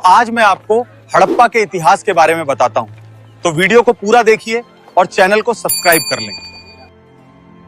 आज मैं आपको हड़प्पा के इतिहास के बारे में बताता हूं, तो वीडियो को पूरा देखिए और चैनल को सब्सक्राइब कर लें।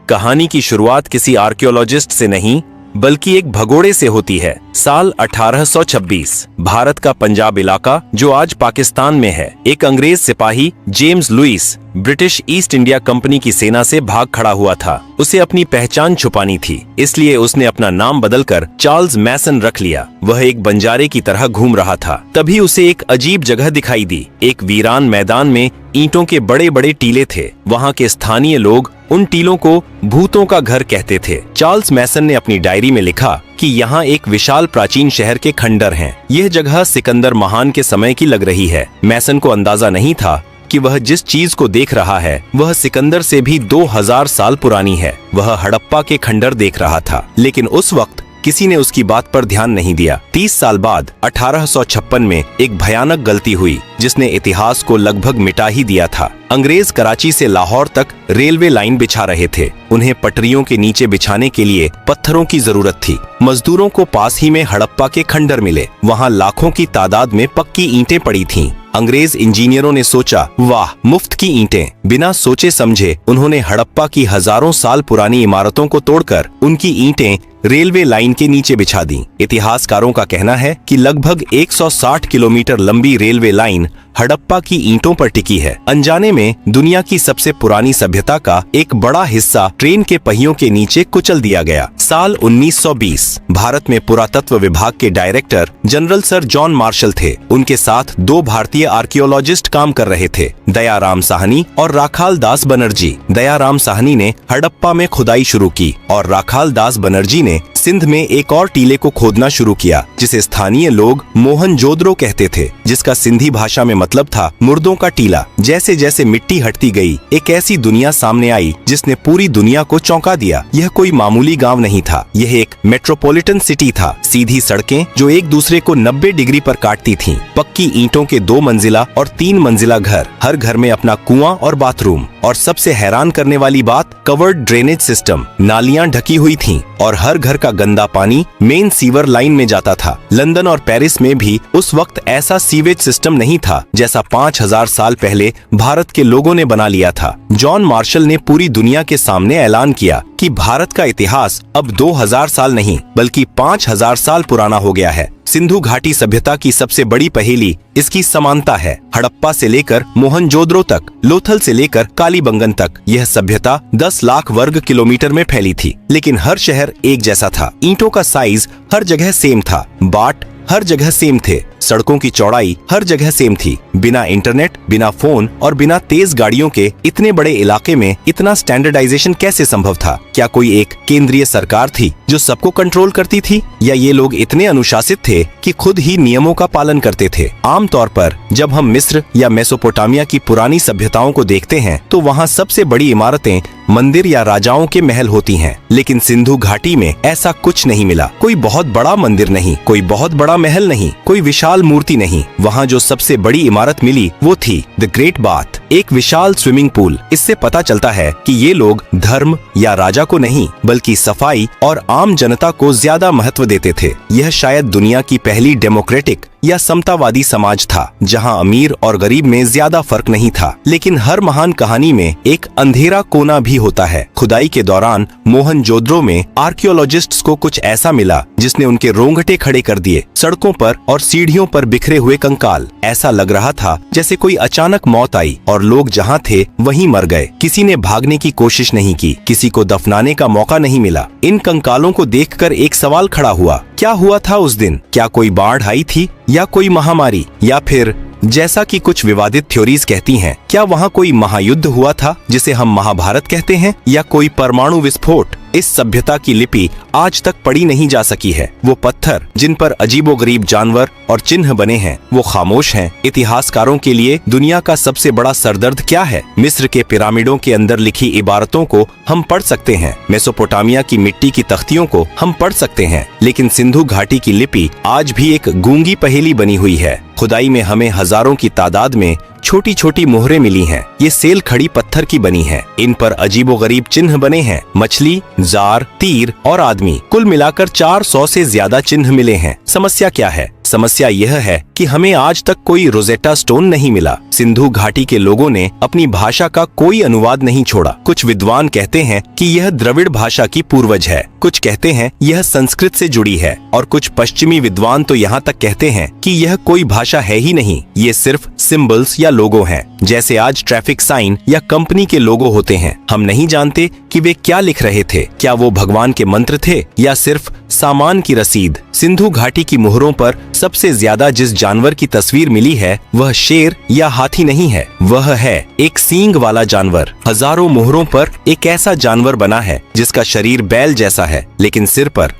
कहानी की शुरुआत किसी आर्कियोलॉजिस्ट से नहीं बल्कि एक भगोड़े से होती है। साल 1826 भारत का पंजाब इलाका जो आज पाकिस्तान में है, एक अंग्रेज सिपाही James Lewis British East India Company की सेना से भाग खड़ा हुआ था। उसे अपनी पहचान छुपानी थी, इसलिए उसने अपना नाम बदलकर चार्ल्स मैसन रख लिया। वह एक बंजारे की तरह घूम रहा था। तभी उसे एक अजीब जगह दिखाई दी। एक वीरान मैदान में ईंटों के बड़े बड़े टीले थे। वहाँ के स्थानीय लोग उन टीलों को भूतों का घर कहते थे। चार्ल्स मैसन ने अपनी डायरी में लिखा कि यहाँ एक विशाल प्राचीन शहर के खंडर हैं। यह जगह सिकंदर महान के समय की लग रही है। मैसन को अंदाजा नहीं था कि वह जिस चीज को देख रहा है वह सिकंदर से भी 2000 साल पुरानी है। वह हड़प्पा के खंडर देख रहा था, लेकिन उस वक्त किसी ने उसकी बात पर ध्यान नहीं दिया। 30 साल बाद 1856 में एक भयानक गलती हुई जिसने इतिहास को लगभग मिटा ही दिया था। अंग्रेज कराची से लाहौर तक रेलवे लाइन बिछा रहे थे। उन्हें पटरियों के नीचे बिछाने के लिए पत्थरों की जरूरत थी। मजदूरों को पास ही में हड़प्पा के खंडर मिले। वहाँ लाखों की तादाद में पक्की ईंटें पड़ी थीं। अंग्रेज इंजीनियरों ने सोचा, वाह, मुफ्त की ईंटें। बिना सोचे समझे उन्होंने हड़प्पा की हजारों साल पुरानी इमारतों को तोड़कर उनकी ईंटें रेलवे लाइन के नीचे बिछा दी। इतिहासकारों का कहना है कि लगभग 160 किलोमीटर लंबी रेलवे लाइन हड़प्पा की ईंटों पर टिकी है। अनजाने में दुनिया की सबसे पुरानी सभ्यता का एक बड़ा हिस्सा ट्रेन के पहियों के नीचे कुचल दिया गया। साल 1920 भारत में पुरातत्व विभाग के director general sir John Marshall थे। उनके साथ 2 भारतीय आर्कियोलॉजिस्ट काम कर रहे थे, दयाराम साहनी और राखाल दास बनर्जी। दयाराम साहनी ने हड़प्पा में खुदाई शुरू की और राखाल दास बनर्जी ने सिंध में एक और टीले को खोदना शुरू किया जिसे स्थानीय लोग मोहनजोदड़ो कहते थे, जिसका सिंधी भाषा में मतलब था मुर्दों का टीला। जैसे जैसे मिट्टी हटती गई, एक ऐसी दुनिया सामने आई जिसने पूरी दुनिया को चौंका दिया। यह कोई मामूली गांव नहीं था, यह एक मेट्रोपॉलिटन सिटी था। सीधी सड़कें जो एक दूसरे को 90 डिग्री पर काटती थीं, पक्की ईंटों के 2 मंजिला और 3 मंजिला घर, हर घर में अपना कुआं और बाथरूम, और सबसे हैरान करने वाली बात, कवर्ड ड्रेनेज सिस्टम। नालियां ढकी हुई थीं और हर घर का गंदा पानी मेन सीवर लाइन में जाता था। लंदन और पेरिस में भी उस वक्त ऐसा सीवेज सिस्टम नहीं था जैसा 5000 साल पहले भारत के लोगों ने बना लिया था। जॉन मार्शल ने पूरी दुनिया के सामने ऐलान किया कि भारत का इतिहास अब 2000 साल नहीं बल्कि 5000 साल पुराना हो गया है। सिंधु घाटी सभ्यता की सबसे बड़ी पहेली इसकी समानता है। हड़प्पा से लेकर मोहनजोदड़ो तक, लोथल से लेकर कालीबंगन तक यह सभ्यता 10 लाख वर्ग किलोमीटर में फैली थी, लेकिन हर शहर एक जैसा था। ईंटों का साइज हर जगह सेम था, बाट हर जगह सेम थे, सड़कों की चौड़ाई हर जगह सेम थी। बिना इंटरनेट, बिना फोन और बिना तेज गाड़ियों के इतने बड़े इलाके में इतना स्टैंडर्डाइजेशन कैसे संभव था? क्या कोई एक केंद्रीय सरकार थी जो सबको कंट्रोल करती थी, या ये लोग इतने अनुशासित थे कि खुद ही नियमों का पालन करते थे? आमतौर पर जब हम मिस्र या मेसोपोटामिया की पुरानी सभ्यताओं को देखते हैं तो वहाँ सबसे बड़ी इमारतें मंदिर या राजाओं के महल होती हैं, लेकिन सिंधु घाटी में ऐसा कुछ नहीं मिला। कोई बहुत बड़ा मंदिर नहीं, कोई बहुत बड़ा महल नहीं, कोई विशाल मूर्ति नहीं। वहाँ जो सबसे बड़ी इमारत मिली वो थी द ग्रेट बाथ, एक विशाल स्विमिंग पूल। इससे पता चलता है कि ये लोग धर्म या राजा को नहीं बल्कि सफाई और आम जनता को ज्यादा महत्व देते थे। यह शायद दुनिया की पहली डेमोक्रेटिक या समतावादी समाज था जहां अमीर और गरीब में ज्यादा फर्क नहीं था। लेकिन हर महान कहानी में एक अंधेरा कोना भी होता है। खुदाई के दौरान मोहनजोदड़ो में आर्कियोलॉजिस्ट्स को कुछ ऐसा मिला जिसने उनके रोंगटे खड़े कर दिए। सड़कों पर और सीढ़ियों पर बिखरे हुए कंकाल। ऐसा लग रहा था जैसे कोई अचानक मौत आई और लोग जहां थे वहीं मर गए। किसी ने भागने की कोशिश नहीं की, किसी को दफनाने का मौका नहीं मिला। इन कंकालों को देखकर एक सवाल खड़ा हुआ, क्या हुआ था उस दिन? क्या कोई बाढ़ आई थी, या कोई महामारी, या फिर जैसा कि कुछ विवादित थ्योरीज कहती हैं, क्या वहाँ कोई महायुद्ध हुआ था जिसे हम महाभारत कहते हैं, या कोई परमाणु विस्फोट? इस सभ्यता की लिपि आज तक पढ़ी नहीं जा सकी है। वो पत्थर जिन पर अजीबोगरीब जानवर और चिन्ह बने हैं वो खामोश हैं। इतिहासकारों के लिए दुनिया का सबसे बड़ा सरदर्द क्या है? मिस्र के पिरामिडों के अंदर लिखी इबारतों को हम पढ़ सकते हैं, मेसोपोटामिया की मिट्टी की तख्तियों को हम पढ़ सकते हैं, लेकिन सिंधु घाटी की लिपि आज भी एक गूंगी पहेली बनी हुई है। खुदाई में हमें हजारों की तादाद में छोटी छोटी मोहरें मिली हैं। ये सेल खड़ी पत्थर की बनी है। इन पर अजीबोगरीब चिन्ह बने हैं, मछली, जार, तीर और आदमी। कुल मिलाकर 400 से ज्यादा चिन्ह मिले हैं। समस्या क्या है? समस्या यह है कि हमें आज तक कोई रोजेटा स्टोन नहीं मिला। सिंधु घाटी के लोगों ने अपनी भाषा का कोई अनुवाद नहीं छोड़ा। कुछ विद्वान कहते हैं कि यह द्रविड़ भाषा की पूर्वज है, कुछ कहते हैं यह संस्कृत से जुड़ी है और कुछ पश्चिमी विद्वान तो यहाँ तक कहते हैं कि यह कोई भाषा है ही नहीं, ये सिर्फ सिंबल्स या लोगो हैं, जैसे आज ट्रैफिक साइन या कंपनी के लोगो होते हैं। हम नहीं जानते कि वे क्या लिख रहे थे, क्या वो भगवान के मंत्र थे या सिर्फ सामान की रसीद। सिंधु घाटी की मोहरों पर सबसे ज्यादा जिस जानवर की तस्वीर मिली है वह शेर या हाथी नहीं है, वह है एक सींग वाला जानवर। हजारों मोहरों पर एक ऐसा जानवर बना है जिसका शरीर बैल जैसा है, लेकिन सिर पर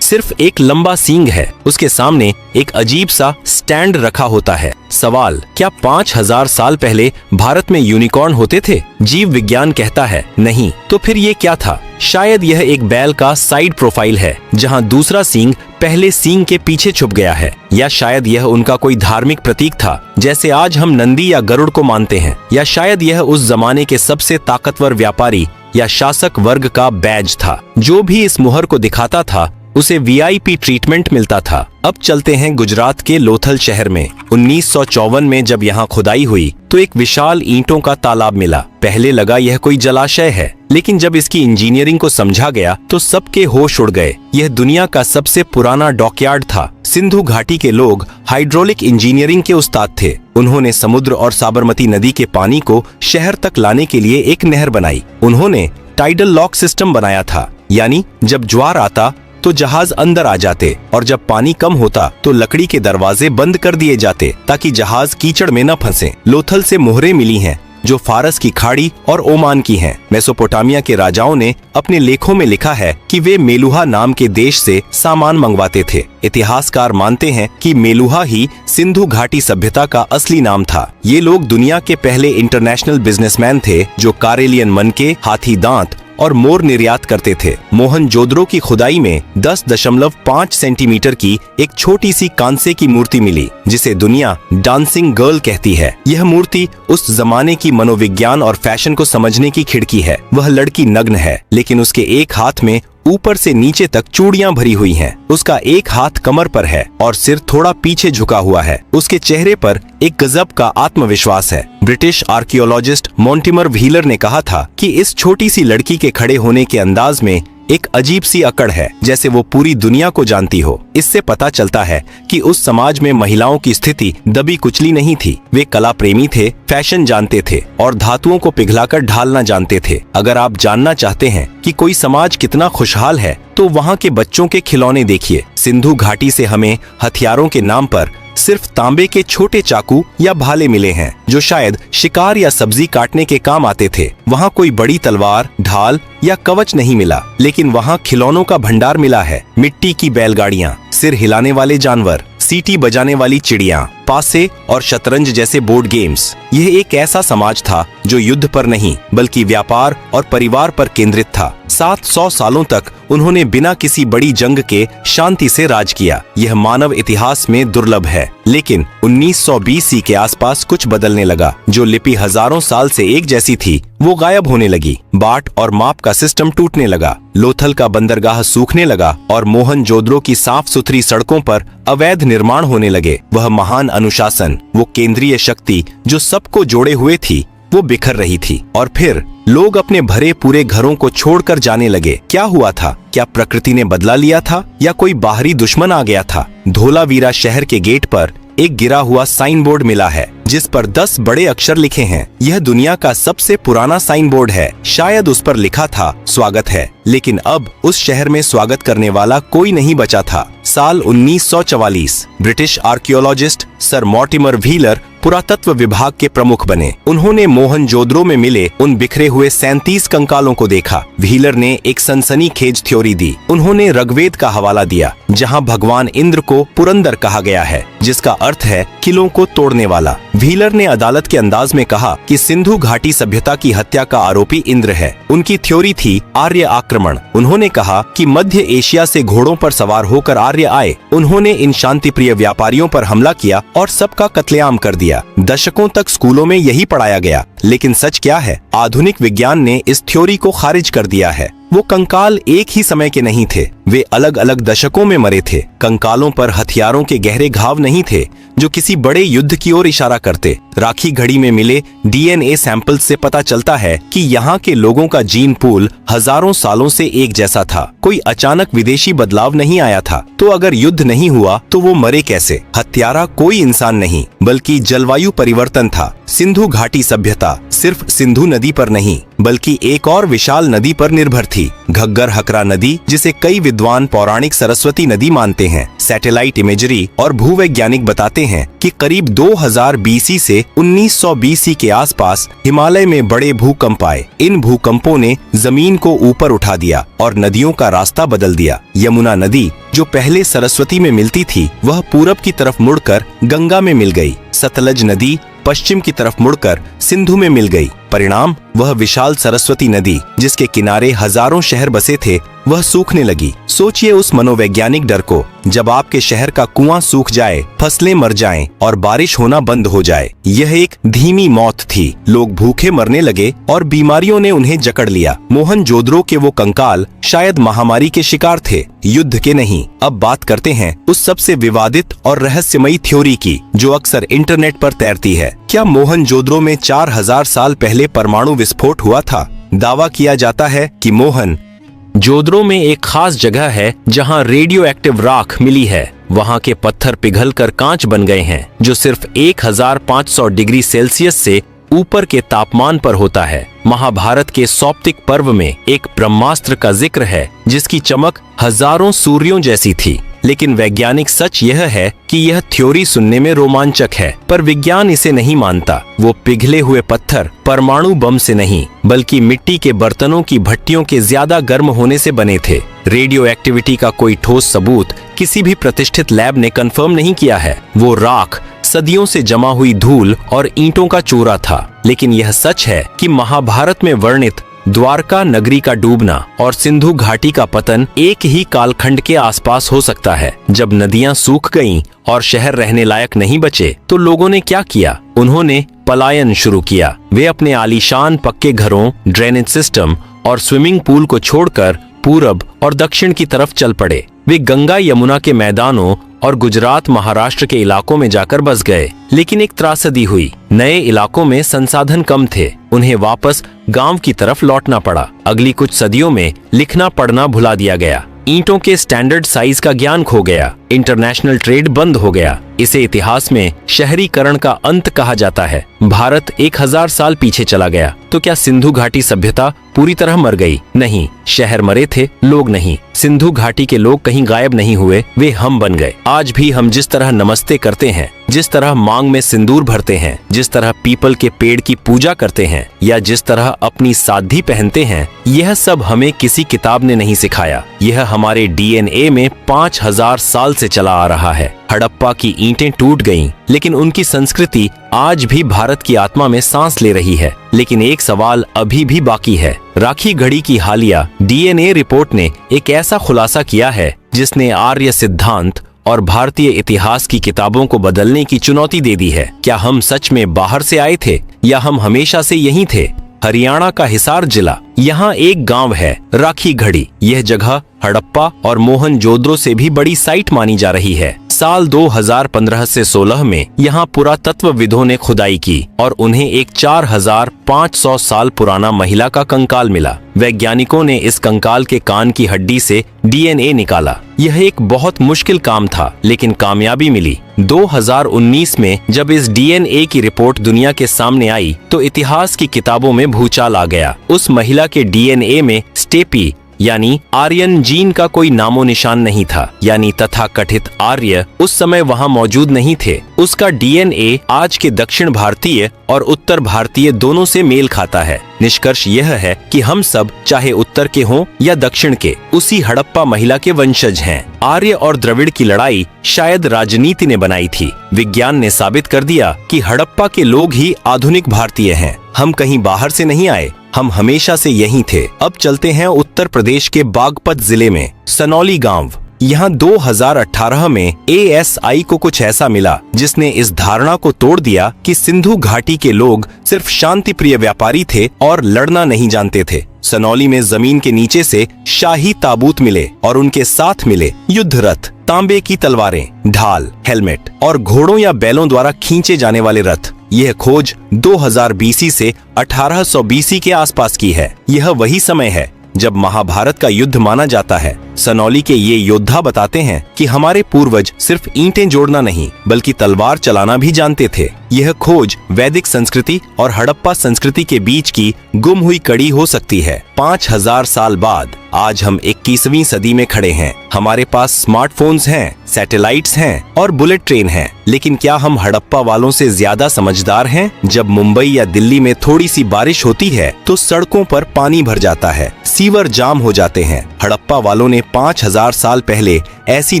सिर्फ एक लंबा सींग है। उसके सामने एक अजीब सा स्टैंड रखा होता है। सवाल, क्या 5000 साल पहले भारत में यूनिकॉर्न होते थे? जीव विज्ञान कहता है नहीं। तो फिर ये क्या था? शायद यह एक बैल का साइड प्रोफाइल है जहां दूसरा सींग पहले सींग के पीछे छुप गया है, या शायद यह उनका कोई धार्मिक प्रतीक था जैसे आज हम नंदी या गरुड़ को मानते हैं, या शायद यह उस जमाने के सबसे ताकतवर व्यापारी या शासक वर्ग का बैज था। जो भी इस मुहर को दिखाता था उसे वीआईपी ट्रीटमेंट मिलता था। अब चलते हैं गुजरात के लोथल शहर में। 1954 में जब यहाँ खुदाई हुई तो एक विशाल ईंटों का तालाब मिला। पहले लगा यह कोई जलाशय है, लेकिन जब इसकी इंजीनियरिंग को समझा गया तो सबके होश उड़ गए। यह दुनिया का सबसे पुराना डॉकयार्ड था। सिंधु घाटी के लोग हाइड्रोलिक इंजीनियरिंग के उस्ताद थे। उन्होंने समुद्र और साबरमती नदी के पानी को शहर तक लाने के लिए एक नहर बनाई। उन्होंने टाइडल लॉक सिस्टम बनाया था, यानी जब ज्वार आता तो जहाज अंदर आ जाते और जब पानी कम होता तो लकड़ी के दरवाजे बंद कर दिए जाते ताकि जहाज कीचड़ में न फंसे। लोथल से मोहरें मिली हैं जो फारस की खाड़ी और ओमान की हैं। मेसोपोटामिया के राजाओं ने अपने लेखों में लिखा है कि वे मेलुहा नाम के देश से सामान मंगवाते थे। इतिहासकार मानते हैं कि मेलुहा ही सिंधु घाटी सभ्यता का असली नाम था। ये लोग दुनिया के पहले इंटरनेशनल बिजनेसमैन थे जो कारेलियन मनके, हाथी दांत और मोर निर्यात करते थे। मोहनजोदड़ो की खुदाई में 10.5 सेंटीमीटर की एक छोटी सी कांसे की मूर्ति मिली जिसे दुनिया डांसिंग गर्ल कहती है। यह मूर्ति उस जमाने की मनोविज्ञान और फैशन को समझने की खिड़की है। वह लड़की नग्न है, लेकिन उसके एक हाथ में ऊपर से नीचे तक चूड़ियां भरी हुई हैं। उसका एक हाथ कमर पर है और सिर थोड़ा पीछे झुका हुआ है। उसके चेहरे पर एक गजब का आत्मविश्वास है। ब्रिटिश आर्कियोलॉजिस्ट मॉन्टिमर व्हीलर ने कहा था कि इस छोटी सी लड़की के खड़े होने के अंदाज में एक अजीब सी अकड़ है, जैसे वो पूरी दुनिया को जानती हो। इससे पता चलता है कि उस समाज में महिलाओं की स्थिति दबी कुचली नहीं थी। वे कला प्रेमी थे, फैशन जानते थे और धातुओं को पिघलाकर ढालना जानते थे। अगर आप जानना चाहते हैं कि कोई समाज कितना खुशहाल है तो वहाँ के बच्चों के खिलौने देखिए। सिंधु घाटी से हमें हथियारों के नाम पर सिर्फ तांबे के छोटे चाकू या भाले मिले हैं जो शायद शिकार या सब्जी काटने के काम आते थे। वहाँ कोई बड़ी तलवार, ढाल या कवच नहीं मिला, लेकिन वहाँ खिलौनों का भंडार मिला है। मिट्टी की बैलगाड़ियाँ, सिर हिलाने वाले जानवर, सीटी बजाने वाली चिड़िया, पासे और शतरंज जैसे बोर्ड गेम्स। यह एक ऐसा समाज था जो युद्ध पर नहीं बल्कि व्यापार और परिवार पर केंद्रित था। 700 सालों तक उन्होंने बिना किसी बड़ी जंग के शांति से राज किया। यह मानव इतिहास में दुर्लभ है। लेकिन 1920 के आसपास कुछ बदलने लगा। जो लिपि हजारों साल से एक जैसी थी वो गायब होने लगी। बाट और माप का सिस्टम टूटने लगा। लोथल का बंदरगाह सूखने लगा और मोहनजोदड़ो की साफ सुथरी सड़कों पर अवैध निर्माण होने लगे। वह महान अनुशासन, वो केंद्रीय शक्ति जो सबको जोड़े हुए थी, वो बिखर रही थी। और फिर लोग अपने भरे पूरे घरों को छोड़कर जाने लगे। क्या हुआ था? क्या प्रकृति ने बदला लिया था या कोई बाहरी दुश्मन आ गया था? धोलावीरा शहर के गेट पर एक गिरा हुआ साइन बोर्ड मिला है जिस पर 10 बड़े अक्षर लिखे हैं। यह दुनिया का सबसे पुराना साइन बोर्ड है। शायद उस पर लिखा था स्वागत है, लेकिन अब उस शहर में स्वागत करने वाला कोई नहीं बचा था। साल 1944 British archaeologist sir Mortimer wheeler पुरातत्व विभाग के प्रमुख बने। उन्होंने मोहनजोदड़ो में मिले उन बिखरे हुए 37 कंकालों को देखा। व्हीलर ने एक सनसनीखेज थ्योरी थ्योरी दी। उन्होंने ऋग्वेद का हवाला दिया, जहां भगवान इंद्र को पुरंदर कहा गया है, जिसका अर्थ है किलों को तोड़ने वाला। व्हीलर ने अदालत के अंदाज में कहा कि सिंधु घाटी सभ्यता की हत्या का आरोपी इंद्र है। उनकी थ्योरी थी आर्य आक्रमण। उन्होंने कहा कि मध्य एशिया से घोड़ों पर सवार होकर आर्य आए, उन्होंने इन शांति प्रिय व्यापारियों पर हमला किया और सबका कत्लेआम कर दिया। दशकों तक स्कूलों में यही पढ़ाया गया, लेकिन सच क्या है? आधुनिक विज्ञान ने इस थ्योरी को खारिज कर दिया है। वो कंकाल एक ही समय के नहीं थे, वे अलग अलग दशकों में मरे थे। कंकालों पर हथियारों के गहरे घाव नहीं थे जो किसी बड़े युद्ध की ओर इशारा करते। राखी घड़ी में मिले डीएनए सैंपल से पता चलता है कि यहाँ के लोगों का जीन पूल हजारों सालों से एक जैसा था। कोई अचानक विदेशी बदलाव नहीं आया था। तो अगर युद्ध नहीं हुआ तो वो मरे कैसे? हत्यारा कोई इंसान नहीं, बल्कि जलवायु परिवर्तन था। सिंधु घाटी सभ्यता सिर्फ सिंधु नदी पर नहीं, बल्कि एक और विशाल नदी पर निर्भर थी, घग्गर हकरा नदी, जिसे कई विद्वान पौराणिक सरस्वती नदी मानते हैं। सैटेलाइट इमेजरी और भूवैज्ञानिक बताते हैं कि करीब 2000 बीसी से 1900 बीसी के आसपास हिमालय में बड़े भूकंप आए। इन भूकंपों ने जमीन को ऊपर उठा दिया और नदियों का रास्ता बदल दिया। यमुना नदी, जो पहले सरस्वती में मिलती थी, वह पूरब की तरफ मुड़कर गंगा में मिल गई। सतलज नदी पश्चिम की तरफ मुड़कर सिंधु में मिल गई। परिणाम, वह विशाल सरस्वती नदी, जिसके किनारे हजारों शहर बसे थे, वह सूखने लगी। सोचिए उस मनोवैज्ञानिक डर को, जब आपके शहर का कुआं सूख जाए, फसलें मर जाएं और बारिश होना बंद हो जाए। यह एक धीमी मौत थी। लोग भूखे मरने लगे और बीमारियों ने उन्हें जकड़ लिया। मोहनजोदड़ो के वो कंकाल शायद महामारी के शिकार थे, युद्ध के नहीं। अब बात करते हैं उस सबसे विवादित और रहस्यमयी थ्योरी की, जो अक्सर इंटरनेट पर तैरती है। क्या मोहनजोदड़ो में 4000 साल पहले परमाणु विस्फोट हुआ था? दावा किया जाता है कि मोहनजोदड़ो में एक खास जगह है जहां रेडियो एक्टिव राख मिली है। वहां के पत्थर पिघलकर कांच बन गए हैं, जो सिर्फ 1500 डिग्री सेल्सियस से ऊपर के तापमान पर होता है। महाभारत के सौप्तिक पर्व में एक ब्रह्मास्त्र का जिक्र है, जिसकी चमक हजारों सूर्यों जैसी थी। लेकिन वैज्ञानिक सच यह है कि यह थ्योरी सुनने में रोमांचक है, पर विज्ञान इसे नहीं मानता। वो पिघले हुए पत्थर परमाणु बम से नहीं, बल्कि मिट्टी के बर्तनों की भट्टियों के ज्यादा गर्म होने से बने थे। रेडियो एक्टिविटी का कोई ठोस सबूत किसी भी प्रतिष्ठित लैब ने कंफर्म नहीं किया है। वो राख सदियों से जमा हुई धूल और ईंटों का चूरा था। लेकिन यह सच है कि महाभारत में वर्णित द्वारका नगरी का डूबना और सिंधु घाटी का पतन एक ही कालखंड के आसपास हो सकता है। जब नदियां सूख गईं और शहर रहने लायक नहीं बचे, तो लोगों ने क्या किया? उन्होंने पलायन शुरू किया। वे अपने आलीशान पक्के घरों, ड्रेनेज सिस्टम और स्विमिंग पूल को छोड़कर पूरब और दक्षिण की तरफ चल पड़े। वे गंगा यमुना के मैदानों और गुजरात महाराष्ट्र के इलाकों में जाकर बस गए। लेकिन एक त्रासदी हुई। नए इलाकों में संसाधन कम थे, उन्हें वापस गांव की तरफ लौटना पड़ा। अगली कुछ सदियों में लिखना पढ़ना भुला दिया गया। ईंटों के स्टैंडर्ड साइज का ज्ञान खो गया। इंटरनेशनल ट्रेड बंद हो गया। इसे इतिहास में शहरीकरण का अंत कहा जाता है। भारत 1000 साल पीछे चला गया। तो क्या सिंधु घाटी सभ्यता पूरी तरह मर गई? नहीं, शहर मरे थे, लोग नहीं। सिंधु घाटी के लोग कहीं गायब नहीं हुए, वे हम बन गए। आज भी हम जिस तरह नमस्ते करते हैं, जिस तरह मांग में सिंदूर भरते हैं, जिस तरह पीपल के पेड़ की पूजा करते हैं, या जिस तरह अपनी साधी पहनते हैं, यह सब हमें किसी किताब ने नहीं सिखाया। यह हमारे डीएनए में 5000 साल से चला आ रहा है। हड़प्पा की ईंटें टूट गईं, लेकिन उनकी संस्कृति आज भी भारत की आत्मा में सांस ले रही है। लेकिन एक सवाल अभी भी बाकी है। राखी घड़ी की हालिया डीएनए रिपोर्ट ने एक ऐसा खुलासा किया है जिसने आर्य सिद्धांत और भारतीय इतिहास की किताबों को बदलने की चुनौती दे दी है। क्या हम सच में बाहर से आए थे या हम हमेशा से यहीं थे? हरियाणा का हिसार जिला, यहाँ एक गांव है राखी घड़ी। यह जगह हड़प्पा और मोहनजोदड़ो से भी बड़ी साइट मानी जा रही है। साल 2015 से 16 में यहाँ पुरातत्वविदों ने खुदाई की और उन्हें एक 4500 साल पुराना महिला का कंकाल मिला। वैज्ञानिकों ने इस कंकाल के कान की हड्डी से डीएनए निकाला। यह एक बहुत मुश्किल काम था, लेकिन कामयाबी मिली। 2019 में जब इस डीएनए की रिपोर्ट दुनिया के सामने आई, तो इतिहास की किताबों में भूचाल आ गया। उस महिला के डीएनए में स्टेपी यानी आर्यन जीन का कोई नामो निशान नहीं था, यानी तथाकथित आर्य उस समय वहाँ मौजूद नहीं थे। उसका डीएनए आज के दक्षिण भारतीय और उत्तर भारतीय दोनों से मेल खाता है। निष्कर्ष यह है कि हम सब चाहे उत्तर के हों या दक्षिण के, उसी हड़प्पा महिला के वंशज हैं। आर्य और द्रविड़ की लड़ाई शायद राजनीति ने बनाई थी। विज्ञान ने साबित कर दिया कि हड़प्पा के लोग ही आधुनिक भारतीय हैं। हम कहीं बाहर से नहीं आए, हम हमेशा से यहीं थे। अब चलते हैं उत्तर प्रदेश के बागपत जिले में सनौली गांव। यहाँ 2018 में ASI को कुछ ऐसा मिला जिसने इस धारणा को तोड़ दिया कि सिंधु घाटी के लोग सिर्फ शांति प्रिय व्यापारी थे और लड़ना नहीं जानते थे। सनौली में जमीन के नीचे से शाही ताबूत मिले और उनके साथ मिले युद्ध रथ, तांबे की तलवारें, ढाल, हेलमेट और घोड़ों या बैलों द्वारा खींचे जाने वाले रथ। यह खोज 2000 BC से 1800 BC के आसपास की है। यह वही समय है जब महाभारत का युद्ध माना जाता है। सनौली के ये योद्धा बताते हैं कि हमारे पूर्वज सिर्फ ईंटें जोड़ना नहीं बल्कि तलवार चलाना भी जानते थे। यह खोज वैदिक संस्कृति और हड़प्पा संस्कृति के बीच की गुम हुई कड़ी हो सकती है। 5000 साल बाद आज हम 21वीं सदी में खड़े हैं। हमारे पास स्मार्टफोन्स हैं, सैटेलाइट्स हैं और बुलेट ट्रेन हैं, लेकिन क्या हम हड़प्पा वालों से ज्यादा समझदार हैं? जब मुंबई या दिल्ली में थोड़ी सी बारिश होती है तो सड़कों पर पानी भर जाता है, सीवर जाम हो जाते हैं। हड़प्पा वालों ने 5000 साल पहले ऐसी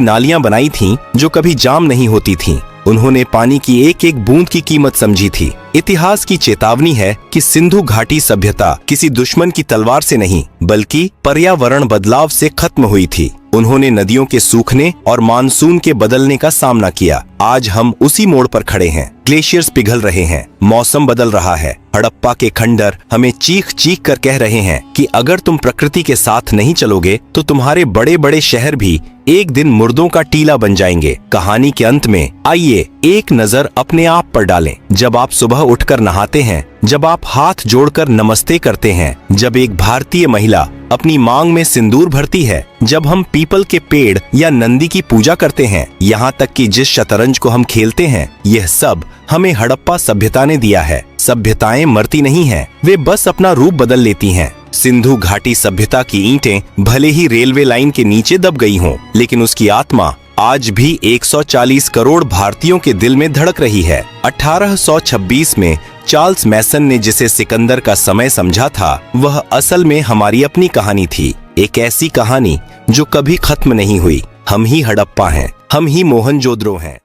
नालियां बनाई थीं जो कभी जाम नहीं होती थीं। उन्होंने पानी की एक एक बूंद की कीमत समझी थी। इतिहास की चेतावनी है कि सिंधु घाटी सभ्यता किसी दुश्मन की तलवार से नहीं बल्कि पर्यावरण बदलाव से खत्म हुई थी। उन्होंने नदियों के सूखने और मानसून के बदलने का सामना किया। आज हम उसी मोड़ पर खड़े हैं। ग्लेशियर्स पिघल रहे हैं, मौसम बदल रहा है। हड़प्पा के खंडर हमें चीख चीख कर कह रहे हैं कि अगर तुम प्रकृति के साथ नहीं चलोगे तो तुम्हारे बड़े बड़े शहर भी एक दिन मुर्दों का टीला बन जाएंगे। कहानी के अंत में आइए एक नजर अपने आप पर डालें। जब आप सुबह उठकर नहाते हैं, जब आप हाथ जोड़कर नमस्ते करते हैं, जब एक भारतीय महिला अपनी मांग में सिंदूर भरती है, जब हम पीपल के पेड़ या नंदी की पूजा करते हैं, यहाँ तक कि जिस शतरंज को हम खेलते हैं, यह सब हमें हड़प्पा सभ्यता ने दिया है। सभ्यताएं मरती नहीं हैं, वे बस अपना रूप बदल लेती हैं। सिंधु घाटी सभ्यता की ईंटें भले ही रेलवे लाइन के नीचे दब गई हों, लेकिन उसकी आत्मा आज भी 140 करोड़ भारतीयों के दिल में धड़क रही है। 1826 में चार्ल्स मैसन ने जिसे सिकंदर का समय समझा था, वह असल में हमारी अपनी कहानी थी। एक ऐसी कहानी जो कभी खत्म नहीं हुई। हम ही हड़प्पा हैं, हम ही मोहनजोदड़ो हैं।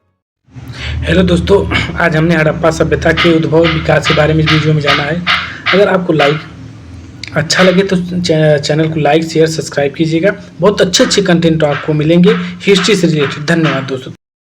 हेलो दोस्तों, आज हमने हड़प्पा सभ्यता के उद्भव और विकास के बारे में इस वीडियो में जाना है। अगर आपको अच्छा लगे तो चैनल को लाइक, शेयर, सब्सक्राइब कीजिएगा। बहुत अच्छे कंटेंट आपको मिलेंगे हिस्ट्री से रिलेटेड। धन्यवाद दोस्तों।